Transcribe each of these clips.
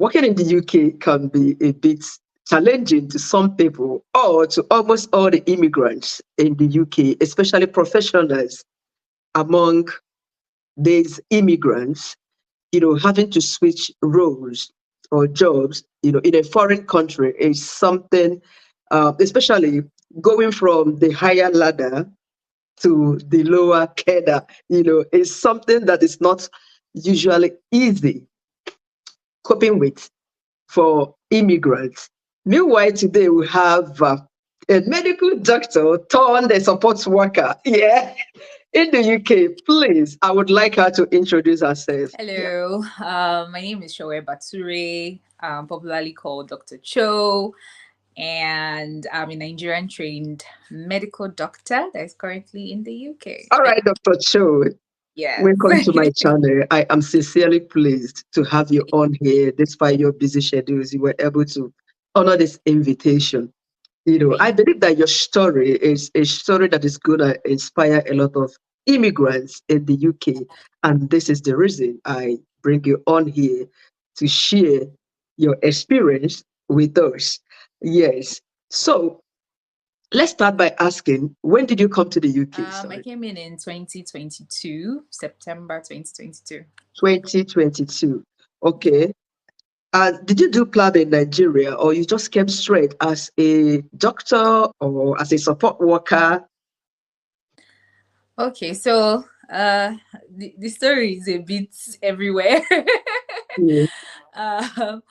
Working in the UK can be a bit challenging to some people or to almost all the immigrants in the UK, especially professionals among these immigrants, having to switch roles or jobs, in a foreign country is something, especially going from the higher ladder to the lower cadre, is something that is not usually easy coping with for immigrants. Meanwhile, today we have a medical doctor turned a support worker. Yeah. In the UK, please, I would like her to introduce herself. Yeah. Hello, my name is Showe Bature, popularly called Dr. Cho, and I'm a Nigerian trained medical doctor that is currently in the UK. All right, Dr. Cho, Yes. welcome to my channel. I am sincerely pleased to have you on here. Despite your busy schedules, you were able to honor this invitation. I Thank believe that your story is a story that is going to inspire a lot of immigrants in the UK. And this is the reason I bring you on here to share your experience with us. Yes. So let's start by asking, when did you come to the UK? I Sorry. came in 2022, September 2022. 2022. Okay. Did you do PLAB in Nigeria, or you just came straight as a doctor or as a support worker? Okay, so the story is a bit everywhere. Yeah. um,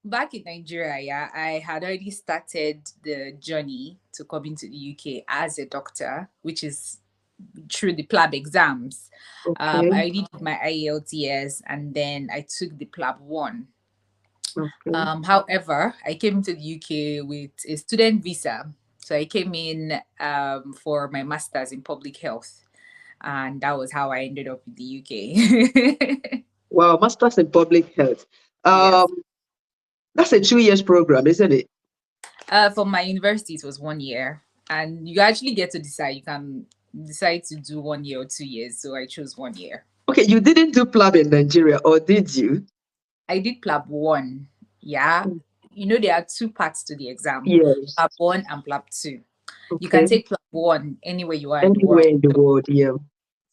Back in Nigeria, yeah, I had already started the journey to come into the UK as a doctor, which is through the PLAB exams. I Okay. already did my IELTS and then I took the PLAB one. Okay. However, I came to the UK with a student visa. So I came in for my master's in public health. And that was how I ended up in the UK. Wow, Masters in Public Health. Yes. Um, that's a 2 years program, isn't it? For my university, it was 1 year. And you actually get to decide. You can decide to do 1 year or 2 years. So I chose 1 year. Okay, you didn't do PLAB in Nigeria, or did you? I did PLAB 1. Yeah. Mm. You know, there are two parts to the exam, Yes. PLAB 1 and PLAB 2. You can Okay. take PLAB 1 anywhere you are in the world. Anywhere in the world, yeah.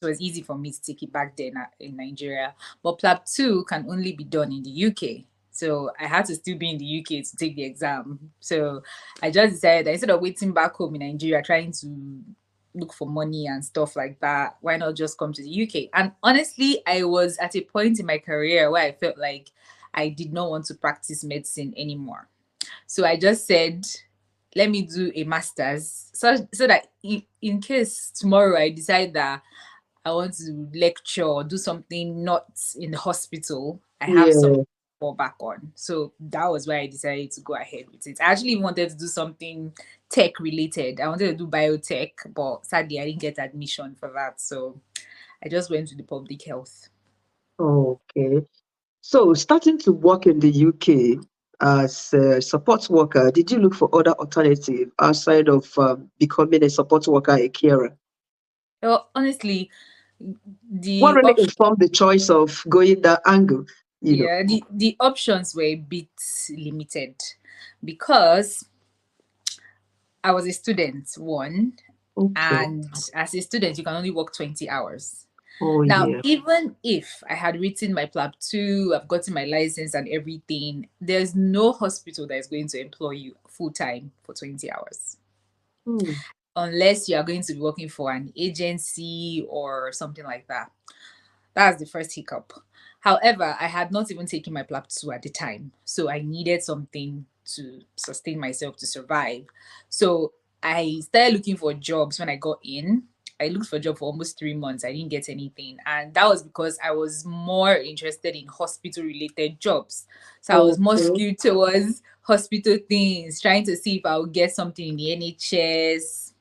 So it was easy for me to take it back then in Nigeria. But PLAB 2 can only be done in the UK. So I had to still be in the UK to take the exam. So I just decided that instead of waiting back home in Nigeria, trying to look for money and stuff like that, why not just come to the UK? And honestly, I was at a point in my career where I felt like I did not want to practice medicine anymore. So I just said, let me do a master's so that in case tomorrow I decide that I want to lecture or do something not in the hospital, I have something Yeah. to fall back on. So that was why I decided to go ahead with it. I actually wanted to do something tech related. I wanted to do biotech, but sadly I didn't get admission for that. So I just went to the public health. Okay. So, starting to work in the UK as a support worker, did you look for other alternative outside of becoming a support worker, a carer? Well, honestly, What the really option informed the choice of going that angle? You know. yeah, the options were a bit limited because I was a student, one, Okay. and as a student, you can only work 20 hours. Oh Now, yeah. even if I had written my PLAB 2, I've gotten my license and everything, there's no hospital that is going to employ you full time for 20 hours. Hmm. Unless you are going to be working for an agency or something like that. That's the first hiccup. However, I had not even taken my PLAB 2 at the time. So I needed something to sustain myself to survive. So I started looking for jobs when I got in. I looked for a job for almost 3 months. I didn't get anything. And that was because I was more interested in hospital related jobs. So I was more Okay. skewed towards hospital things, trying to see if I would get something in the NHS.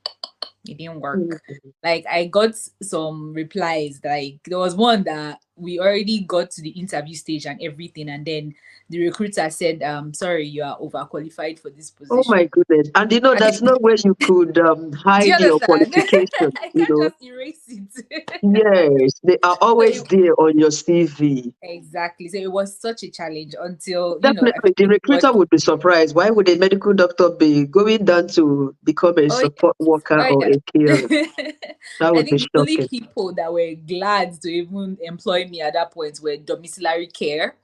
It didn't work. Hmm. Like I got some replies. Like there was one that we already got to the interview stage and everything, and then the recruiter said, sorry, you are overqualified for this Oh my position. goodness. And And there's no way you could do you hide your understand? qualification, I you can't know. just erase it. Yes, they are So always there on your CV. exactly. So it was such a challenge until, I Definitely, the finally got. recruiter would be surprised. Why would a medical doctor be going down to become a Oh support worker oh or yeah. a carer? That I would be think the only shocking. people that were glad to even employ me at that point were domiciliary care,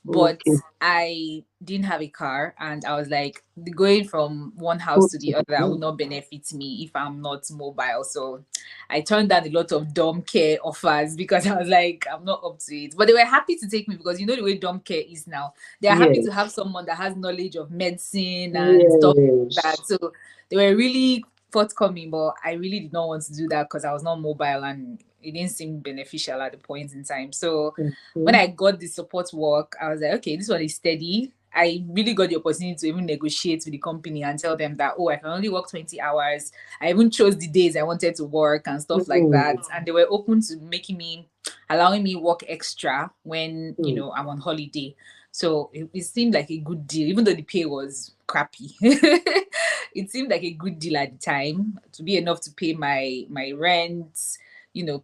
but Okay. I didn't have a car, and I was like, going from one house Good to to the other know. would not benefit me if I'm not mobile. So I turned down a lot of dom care offers because I was like, I'm not up to it. But they were happy to take me because you know the way dom care is now. They are happy to have Yes. someone that has knowledge of medicine and stuff like Yes. that. So they were really forthcoming, but I really did not want to do that because I was not mobile and it didn't seem beneficial at the point in time. So when Okay. I got the support work, I was like, okay, this one is steady. I really got the opportunity to even negotiate with the company and tell them that, oh, I can only work 20 hours. I even chose the days I wanted to work and stuff like that. Mm, And they were open to allowing me work extra when, mm. I'm on holiday. So it seemed like a good deal, even though the pay was crappy. It seemed like a good deal at the time to be enough to pay my rent,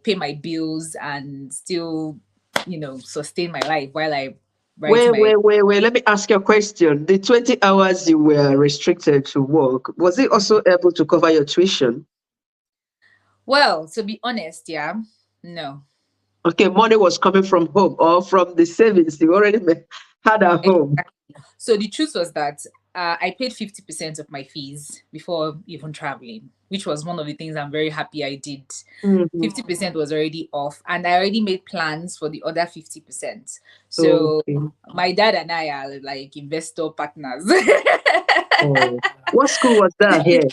pay my bills and still, sustain my life while I write my. Wait. Let me ask you a question. The 20 hours you were restricted to work, was it also able to cover your tuition? Well, to be honest, yeah, no. Okay, money was coming from home or from the savings you already had at home. So the truth was that I paid 50% of my fees before even traveling, which was one of the things I'm very happy I did. Mhm. 50% was already off, and I already made plans for the other 50%. So Okay. my dad and I are like investor partners. Oh. What school was that here?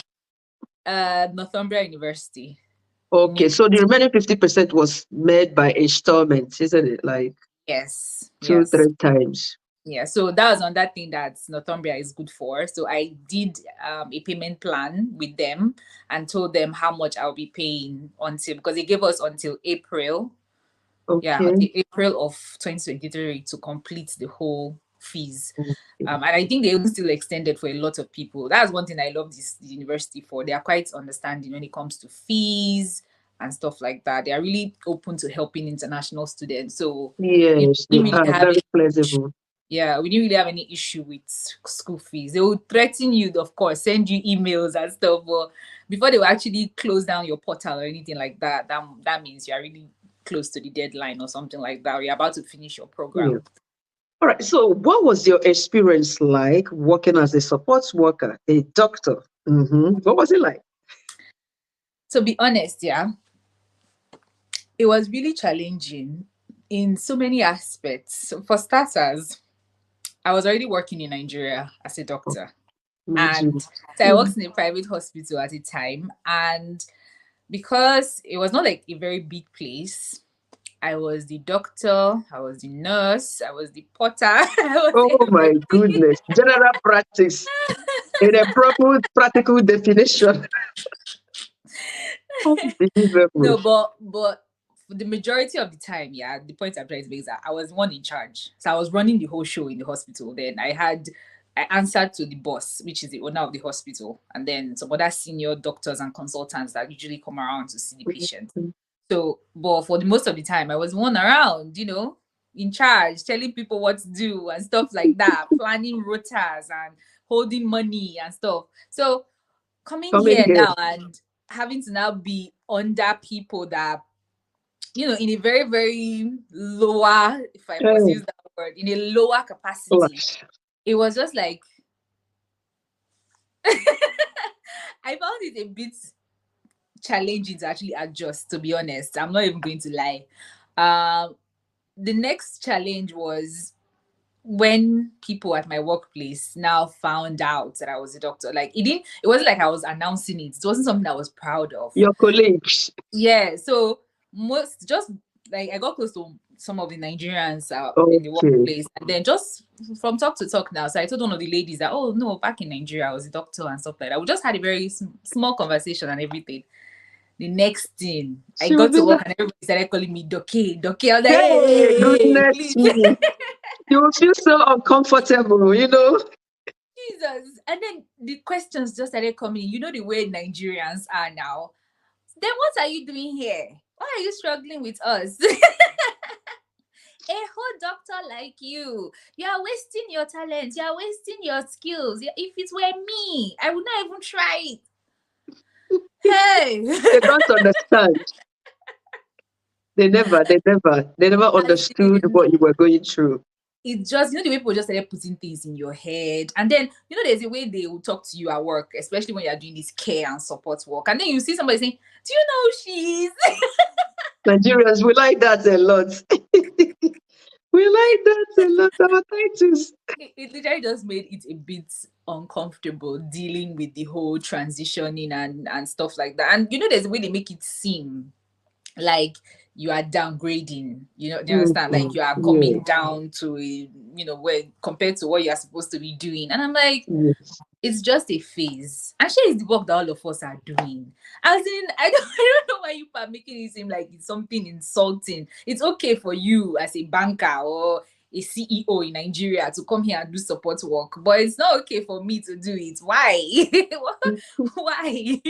Northumbria University. Okay, New. so the remaining 50% was made by installments, isn't it? Like Yes, two, yes. 3 times. Yeah, so that was another thing that Northumbria is good for. So I did a payment plan with them and told them how much I'll be paying until, because they gave us until April. Yeah, Okay. until April of 2023 to complete the whole fees. Okay. And I think they even still extended for a lot of people. That's one thing I love this university for. They are quite understanding when it comes to fees and stuff like that. They are really open to helping international students. So we Yes, they didn't really are have very any issue. flexible. Yeah, we didn't really have any issue with school fees. They would threaten you, of course, send you emails and stuff, but before they will actually close down your portal or anything like that, that means you are really close to the deadline or something like that. Or you're about to finish your Yeah. program. All right. So, what was your experience like working as a support worker, a doctor? What was it like? To be honest, yeah, it was really challenging in so many aspects. So for starters, I was already working in Nigeria as a Oh, doctor. me And too. so I Mm. worked in a private hospital at the time. And because it was not like a very big place, I was the doctor, I was the nurse, I was the porter, I was Oh my everything. goodness. General practice in a proper practical definition. Unbelievable. No, but for the majority of the time, yeah, the point I'm trying to make is that I was one in charge. So I was running the whole show in the hospital. Then I answered to the boss, which is the owner of the hospital, and then some other senior doctors and consultants that usually come around to see the patient. Mhm. So, but for the most of the time, I was one around, in charge, telling people what to do and stuff like that, planning rotas and holding money and stuff. So coming Coming here here. now and having to now be under people that, in a very, very lower, if I must Oh, use that word, in a lower capacity, gosh. it was just like, I found it a bit challenging to actually adjust, to be honest. I'm not even going to lie. The next challenge was when people at my workplace now found out that I was a doctor. Like it wasn't like I was announcing it. It wasn't something I was proud of. Your colleagues. Yeah, so most just like I got close to some of the Nigerians in the Okay. workplace, and then just from talk to talk now. So I told one of the ladies that, oh no, back in Nigeria I was a doctor and stuff like that. We just had a very small conversation and everything. The next thing, I She will got be to work like, and everybody started calling me Doke, Doke. I was like, hey, hey, goodness please. me. You will feel so uncomfortable, you know? Jesus. And then the questions just started coming. You know the way Nigerians are now. Then what are you doing here? Why are you struggling with us? A whole doctor like you are wasting your talent, you are wasting your skills. If it were me, I would not even try it. Hey. They don't understand. They never As understood in, what you were going through. it just, the way people just started putting things in your head. And then, there's a way they will talk to you at work, especially when you're doing this care and support work. And then you see somebody saying, do you know who she is? Nigerians, we like that a lot. We like that a lot. Our titles. It literally just made it a bit uncomfortable dealing with the whole transitioning and stuff like that. And there's a way they make it seem like you are downgrading. Do you understand? Like Mhm. you are Yeah, coming down to where compared to what you are supposed to be doing. And I'm like, yes. it's just a phase. And sure, it's the work that all of us are doing. As in, I don't know why you are making it seem like it's something insulting. It's okay for you as a banker or a CEO in Nigeria to come here and do support work, but it's not okay for me to do it. Why? Why?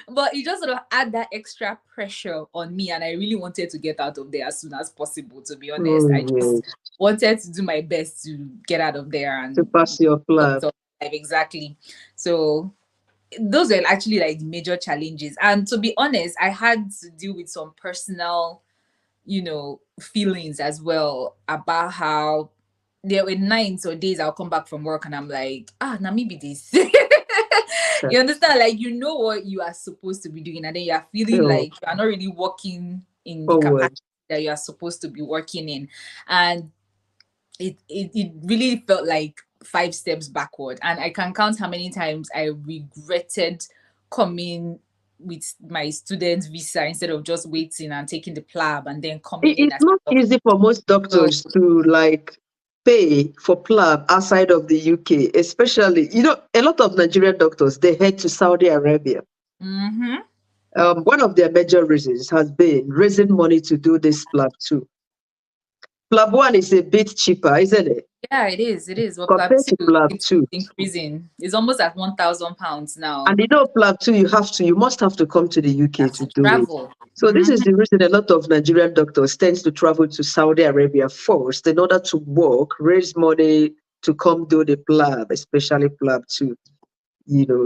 But it just sort of add that extra pressure on me, and I really wanted to get out of there as soon as possible. To be honest, Oh, I just yes. wanted to do my best to get out of there To and pass your sort plan. of life exactly. So those were actually like the major challenges, and to be honest, I had to deal with some personal, feelings as well about how there were nights or days I'll come back from work and I'm like, now maybe this. You understand? Like, what you are supposed to be doing, and then you are feeling Oh, like you are not really working in the forward. capacity that you are supposed to be working in. And it really felt like 5 steps backward. And I can count how many times I regretted coming with my student visa instead of just waiting and taking the plab and then coming in It's as not a doctor. easy for most So, doctors to like pay for PLAB outside of the UK, especially, a lot of Nigerian doctors, they head to Saudi Arabia. mm-hmm. One of their major reasons has been raising money to do this PLAB too. PLAB 1 is a bit cheaper, isn't it? Yeah, it is. It is. But plab Compared to two PLAB keeps 2. increasing. It's almost at £1,000 now. And PLAB 2, you must have to come to the You UK have to to do it. travel. So this is Mm-hmm. the reason a lot of Nigerian doctors tend to travel to Saudi Arabia first in order to work, raise money to come do the PLAB, especially PLAB 2.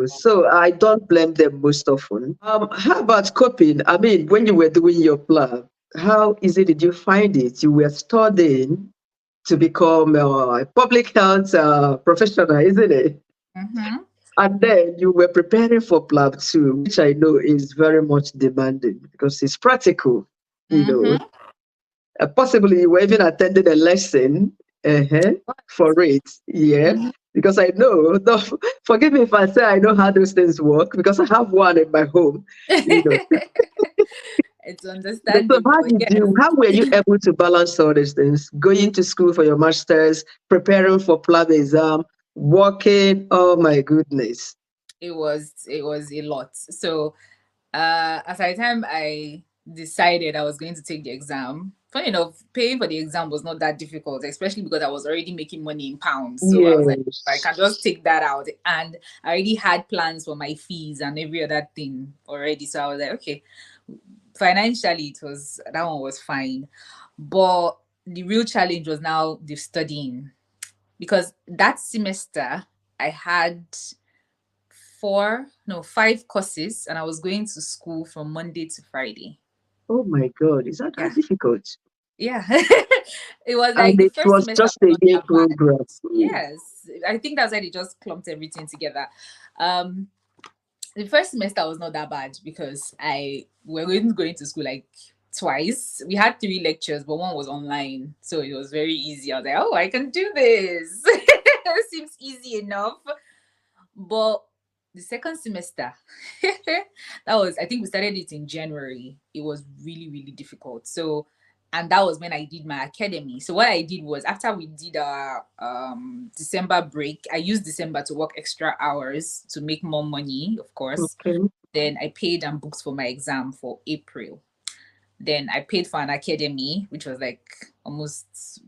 So I don't blame them most often. How about coping? I mean, when you were doing your PLAB, how easy did you find it? You were studying to become a public health professional, isn't it? Mm-hmm. And then you were preparing for PLAB 2, which I know is very much demanding because it's practical, you know. Mm-hmm. Possibly you were even attending a lesson uh for it. Yeah. Mm-hmm. Because I know, no, forgive me if I say I know how those things work because I have one in my home, you know. It's So how understandable. did Yes. how were you able to balance all these things? Going to school for your master's, preparing for PLAB exam, working, oh my goodness. It was a lot. So at the time I decided I was going to take the exam. Funny enough, paying for the exam was not that difficult, especially because I was already making money in pounds. So I was like, I Yes. can just take that out. And I already had plans for my fees and every other thing already. So I was like, okay, financially that one was fine. But the real challenge was now the studying. Because that semester I had 5 courses, and I was going to school from Monday to Friday. Oh my God, is that Yeah, difficult? yeah. It was like And the it first was semester just a was year not that bad. program. Hmm. Yes, I think that's why they just clumped everything together. Um, the first semester was not that bad because I we were going to school like twice. We had 3 lectures, but one was online, so it was very easy. I was like, oh, I can do this. Seems easy enough. But the second semester, that was, I think we started it in January. It was really, really difficult. So, and that was when I did my academy. So what I did was after we did our December break, I used December to work extra hours to make more money, of course. Okay. Then I paid and booked for my exam for April. Then I paid for an academy, which was like almost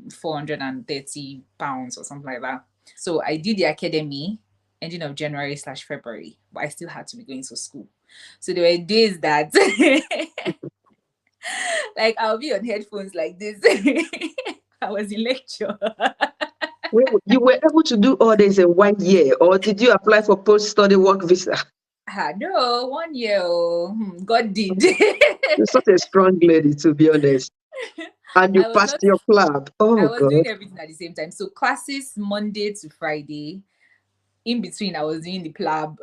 £430 or something like that. So I did the academy ending of January/February, but I still had to be going to school. So there were days that like I'll be on headphones like this. I was in lecture. You were able to do all this in 1 year, or did you apply for post-study work visa? No, 1 year. Oh, God did. You're such a strong lady, to be honest. And you I was passed not. your club. I Oh was doing God. everything at the same time. So classes Monday to Friday. In between, I was doing the plab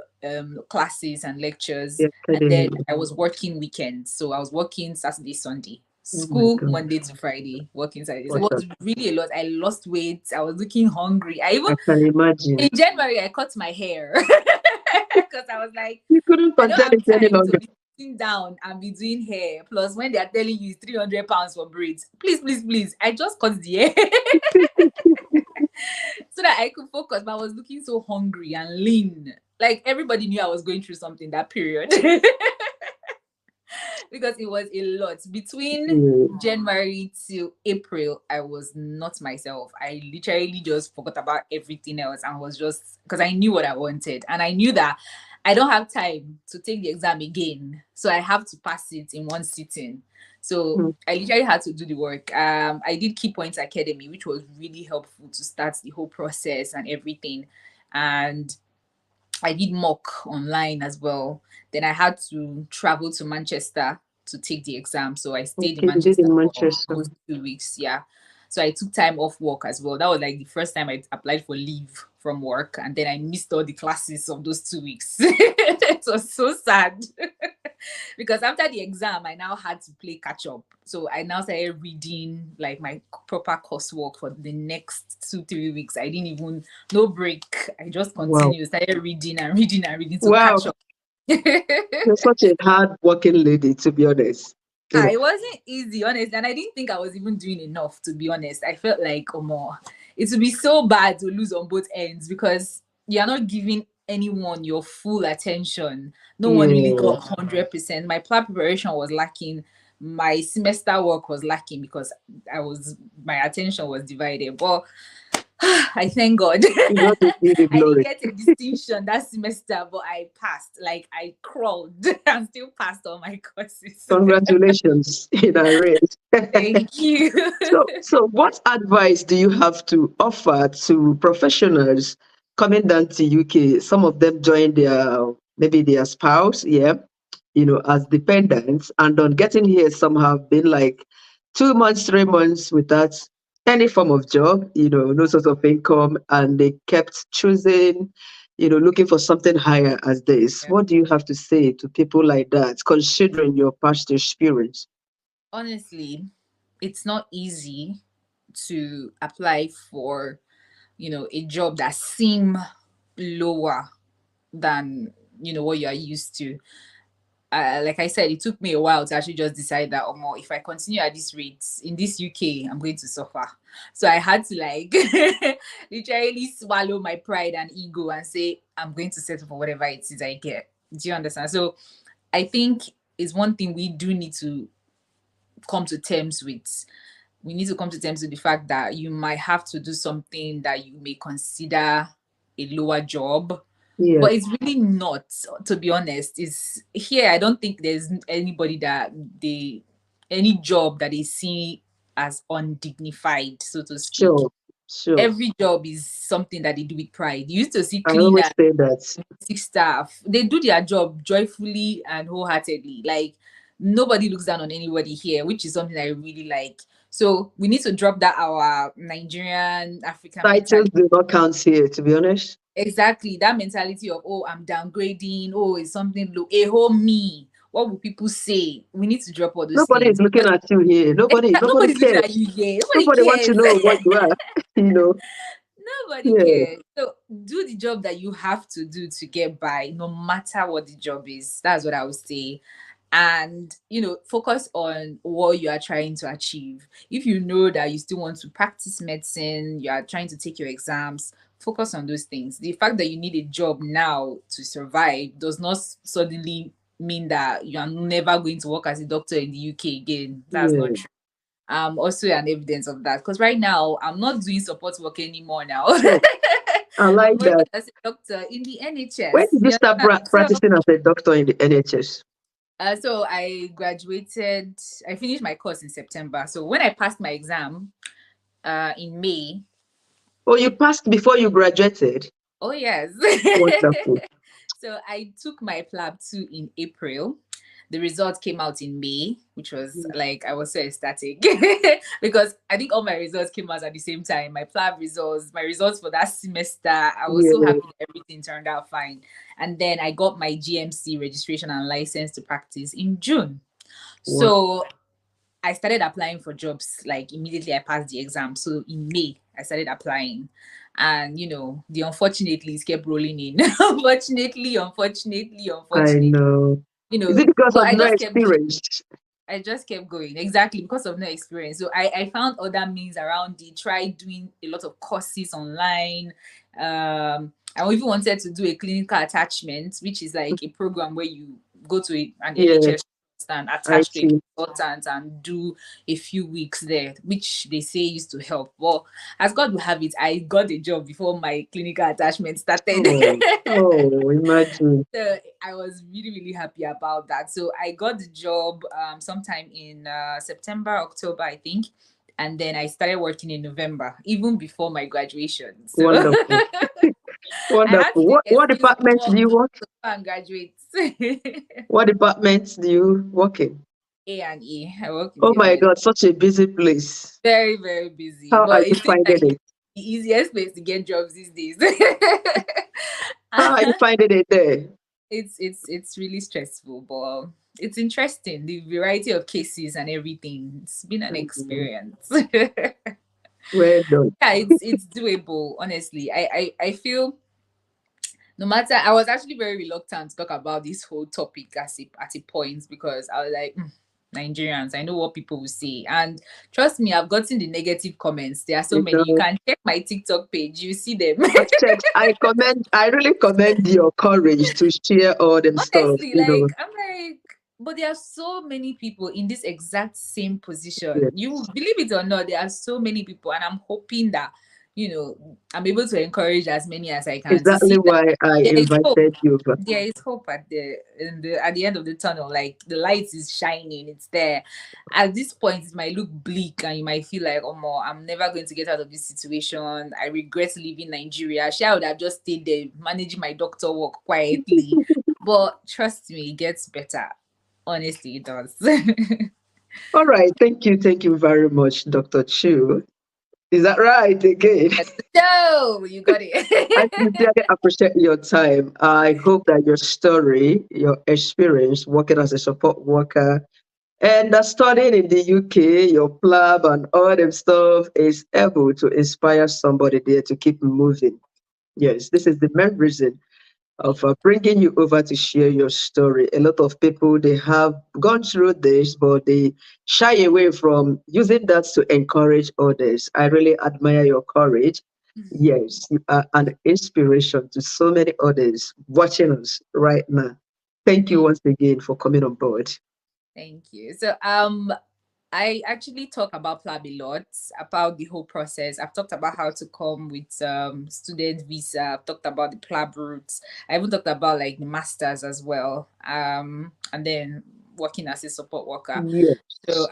classes and lectures, The and academy. then I was working weekends. So I was working Saturday, Sunday, Oh my school God. Monday to Friday, working Saturday. So What it a, was really a lot. I lost weight. I was looking hungry. I even I can imagine. in January I cut my hair because I was like, You couldn't I don't contain have it any time to longer. be sitting down and be doing hair. Plus, when they are telling you it's £300 for braids, please, please, please, I just cut the hair so that I could focus. But I was looking so hungry and lean. Like everybody knew I was going through something that period. Because it was a lot. Between Yeah. January to April, I was not myself. I literally just forgot about everything else and was just because I knew what I wanted. And I knew that I don't have time to take the exam again. So I have to pass it in one sitting. So Mm. I literally had to do the work. I did Key Points Academy, which was really helpful to start the whole process and everything. And I did mock online as well. Then I had to travel to Manchester to take the exam. So I stayed in Okay, you did Manchester in for Manchester. almost 2 weeks. Yeah. So I took time off work as well. That was like the first time I applied for leave from work. And then I missed all the classes of those 2 weeks. It was so sad. Because after the exam, I now had to play catch up. So I now started reading like my proper coursework for the next 2, 3 weeks. I didn't even no break. I just Wow. continued, started reading and reading and reading to Wow. catch up. You're such a hard working lady, to be honest. You know. It wasn't easy, honestly, and I didn't think I was even doing enough. To be honest, I felt like, oh, more it would be so bad to lose on both ends because you're not giving anyone your full attention. No one really Yeah. got 100%. My plan preparation was lacking. My semester work was lacking because my attention was divided. But I thank God. You got to give the I didn't glory. get a distinction that semester, but I passed. Like I crawled and still passed all my courses. Congratulations in arrears. Thank you. So what advice do you have to offer to professionals coming down to UK? Some of them join maybe their spouse, yeah, as dependents, and on getting here, some have been like 2 months, 3 months without any form of job, no sort of income, and they kept choosing, looking for something higher as this. Yeah. What do you have to say to people like that, considering your past experience? Honestly, it's not easy to apply for, a job that seem lower than, what you are used to. Like I said, it took me a while to actually just decide that, oh, more if I continue at this rate in this UK, I'm going to suffer. So I had to like literally swallow my pride and ego and say, I'm going to settle for whatever it is I get. Do you understand? So I think it's one thing we do need to come to terms with. We need to come to terms with the fact that you might have to do something that you may consider a lower job, Yeah, but it's really not, to be honest. Is here I don't think there's anybody that they any job that they see as undignified, so to speak. sure, sure. Every job is something that they do with pride. You used to see I always cleaners, say that. staff, they do their job joyfully and wholeheartedly. Like nobody looks down on anybody here, which is something I really like. So we need to drop that our Nigerian African Titles mentality. do not count here, to be honest. Exactly, that mentality of, oh, I'm downgrading, oh, it's something low, a whole me. What will people say? We need to drop all those Nobody is things looking because at you here. Nobody nobody's looking at cares. you here. Nobody Nobody wants to cares. know what you are. You know. Nobody Yeah. cares. So do the job that you have to do to get by, no matter what the job is. That's what I would say. And focus on what you are trying to achieve. If you know that you still want to practice medicine, you are trying to take your exams, focus on those things. The fact that you need a job now to survive does not suddenly mean that you are never going to work as a doctor in the UK again. That's not Yeah. true. Also an evidence of that, because right now I'm not doing support work anymore now. Oh, I like I'm working that. as a doctor in the When NHS. did you You start understand? practicing as a doctor in the NHS? So I graduated. I finished my course in September. So when I passed my exam, in May. Oh, you passed before you graduated? Oh yes. Wonderful. So I took my PLAB 2 in April. The results came out in May, which was like I was so ecstatic because I think all my results came out at the same time. My PLAB results, my results for that semester. I was so Yeah. happy that everything turned out fine. And then I got my GMC registration and license to practice in June. Wow. So I started applying for jobs like immediately I passed the exam. So in May, I started applying. And the unfortunately kept rolling in. I Unfortunately. know. Is it because But of no experience? I just kept going. Exactly, because of no experience. So I found other means around it, tried doing a lot of courses online. I even wanted to do a clinical attachment, which is like a program where you go to an Yeah, NHS and I attach to a see. consultant and do a few weeks there, which they say used to help. Well, as God will have it, I got a job before my clinical attachment started. Oh, oh, imagine. So I was really, really happy about that. So I got the job sometime in September, October, I think. And then I started working in November, even before my graduation. So Wonderful. I had to Wonderful. take What excuse to department do work you work? to go and graduate. What department do you work in? A&E. I work in Oh the my A&E. God, such a busy place. Very, very busy. How are But you it seems finding like it? it's the easiest place to get jobs these days. How are you finding it there? It's really stressful, but it's interesting. The variety of cases and everything. It's been an Mhm. experience. Yeah, Well done. it's doable, honestly. I feel no matter I was actually very reluctant to talk about this whole topic at a point because I was like, Nigerians, I know what people will say. And trust me, I've gotten the negative comments. There are so You many. You know, can check my TikTok page, you see them. I've checked. I really commend your courage to share all them stuff, Honestly, you know. like I'm like, but there are so many people in this exact same position. Yes. You believe it or not, there are so many people, and I'm hoping that I'm able to encourage as many as I can to Exactly see that why I there is hope. invited you. But There is hope at the end of the tunnel. Like the light is shining, it's there. At this point, it might look bleak, and you might feel like, oh, more, I'm never going to get out of this situation. I regret leaving Nigeria. I would have just stayed there, managing my doctor work quietly. But trust me, it gets better. Honestly, it does. all right, thank you very much, Dr. Chu. Is that right again? No, you got I it. sincerely appreciate your time. I hope that your story, your experience working as a support worker and studying in the UK, your club and all them stuff is able to inspire somebody there to keep moving. Yes, this is the main reason of bringing you over to share your story. A lot of people, they have gone through this, but they shy away from using that to encourage others. I really admire your courage. Yes, you are an inspiration to so many others watching us right now. Thank you Thank once again for coming on board. Thank you. So I actually talk about Plab a lot, about the whole process. I've talked about how to come with student visa. I've talked about the Plab routes. I even talked about like the masters as well. And then working as a support worker. So Yes.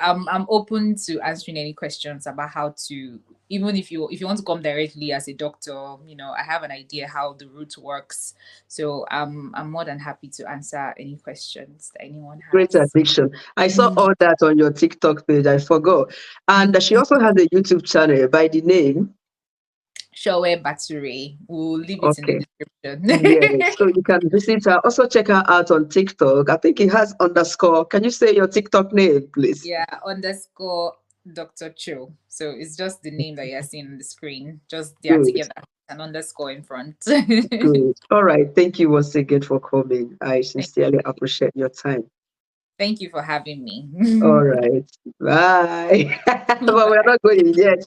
I'm open to answering any questions about how to, even if you want to come directly as a doctor, I have an idea how the route works. So I'm more than happy to answer any questions that anyone Great has. addiction. I saw all that on your TikTok page. I forgot. And she also has a YouTube channel by the name. Showe Battery. We'll leave it in the Okay. description. Yes. So you can visit her. Also check her out on TikTok. I think it has underscore. Can you say your TikTok name, please? Yeah, underscore Dr. Cho. So it's just the name that you're seeing on the screen. Just they are Good. together. An underscore in front. Good. All right. Thank you once again for coming. I Thank sincerely you. appreciate your time. Thank you for having me. All right. Bye. But we're Bye. not going yet.